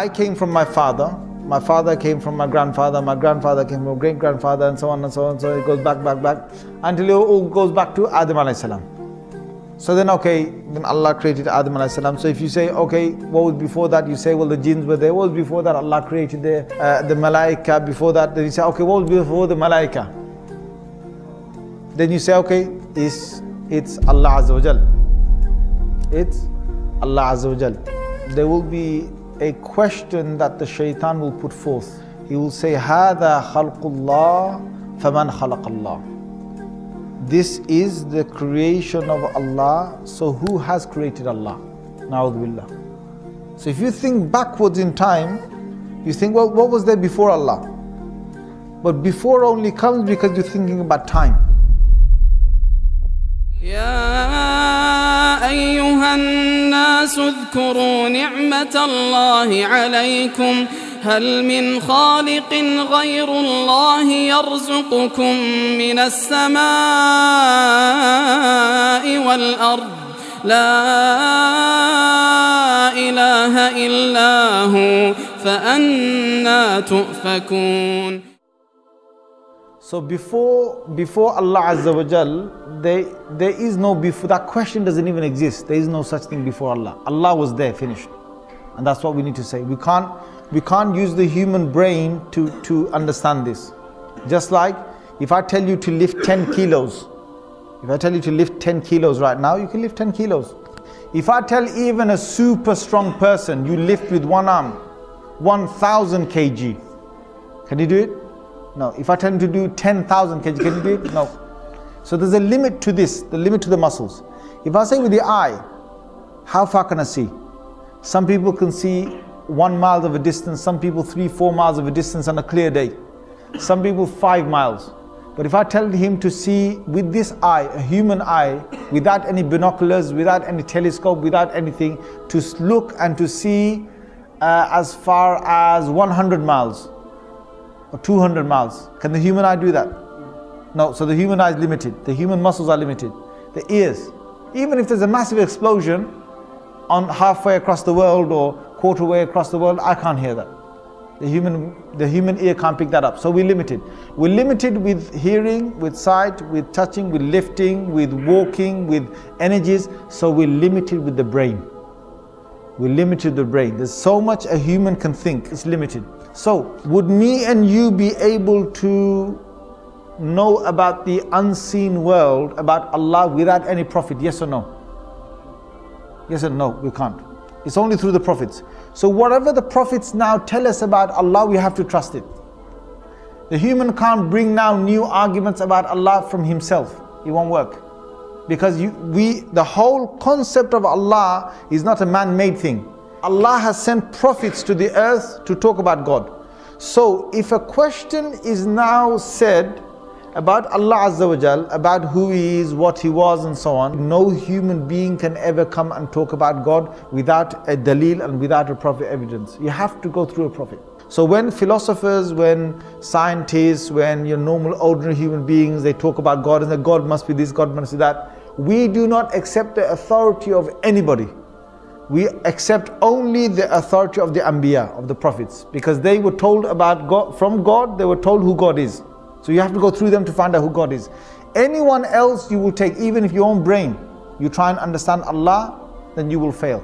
I came from my father came from my grandfather came from great-grandfather, and so on and so on. So it goes back, until it all goes back to Adam alayhi salam. So then, okay, then Allah created Adam alayhi salam. So if you say, okay, what was before that? You say, well, the jinns were there. What was before that? Allah created the malaika. Before that, then you say, okay, what was before the malaika? Then you say, okay, it's Allah Azza wa Jal. It's Allah Azza wa Jal. There will be a question that the shaitan will put forth. He will say, هَذَا خَلْقُ اللَّهِ فَمَنْ خَلَقَ اللَّهِ. This is the creation of Allah, so who has created Allah? Na'udhu billah. So if you think backwards in time, you think, well, what was there before Allah? But before only comes because you're thinking about time. يا أيها الناس اذكروا نعمة الله عليكم هل من خالق غير الله يرزقكم من السماء والأرض لا إله إلا هو فأنى تؤفكون. So before Allah Azza wa Jal, there is no before. That question doesn't even exist. There is no such thing before Allah. Allah was there, finished. And that's what we need to say. We can't use the human brain to understand this. Just like if I tell you to lift 10 kilos, if I tell you to lift 10 kilos right now, you can lift 10 kilos. If I tell even a super strong person, you lift with one arm 1000 kg, can you do it? No. If I tell him to do 10,000 kg, can you do it? No. So there's a limit to this, the limit to the muscles. If I say with the eye, how far can I see? Some people can see 1 mile of a distance, some people 3-4 miles of a distance on a clear day. Some people 5 miles. But if I tell him to see with this eye, a human eye, without any binoculars, without any telescope, without anything, to look and to see as far as 100 miles or 200 miles, can the human eye do that? No. So the human eye is limited. The human muscles are limited. The ears, even if there's a massive explosion on halfway across the world or quarter way across the world, I can't hear that. The human ear can't pick that up. So we're limited. We're limited with hearing, with sight, with touching, with lifting, with walking, with energies. So we're limited with the brain. We're limited with the brain. There's so much a human can think. It's limited. So would me and you be able to know about the unseen world, about Allah, without any prophet? Yes or no? Yes or no? We can't. It's only through the prophets. So whatever the prophets now tell us about Allah, we have to trust it. The human can't bring now new arguments about Allah from himself. It won't work. Because the whole concept of Allah is not a man-made thing. Allah has sent prophets to the earth to talk about God. So if a question is now said about Allah Azza wa Jal, about who He is, what He was and so on, no human being can ever come and talk about God without a dalil and without a prophet evidence. You have to go through a prophet. So when philosophers, when scientists, when your normal ordinary human beings, they talk about God and that God must be this, God must be that, we do not accept the authority of anybody. We accept only the authority of the Anbiya, of the prophets, because they were told about God, from God, they were told who God is. So you have to go through them to find out who God is. Anyone else you will take, even if your own brain, you try and understand Allah, then you will fail.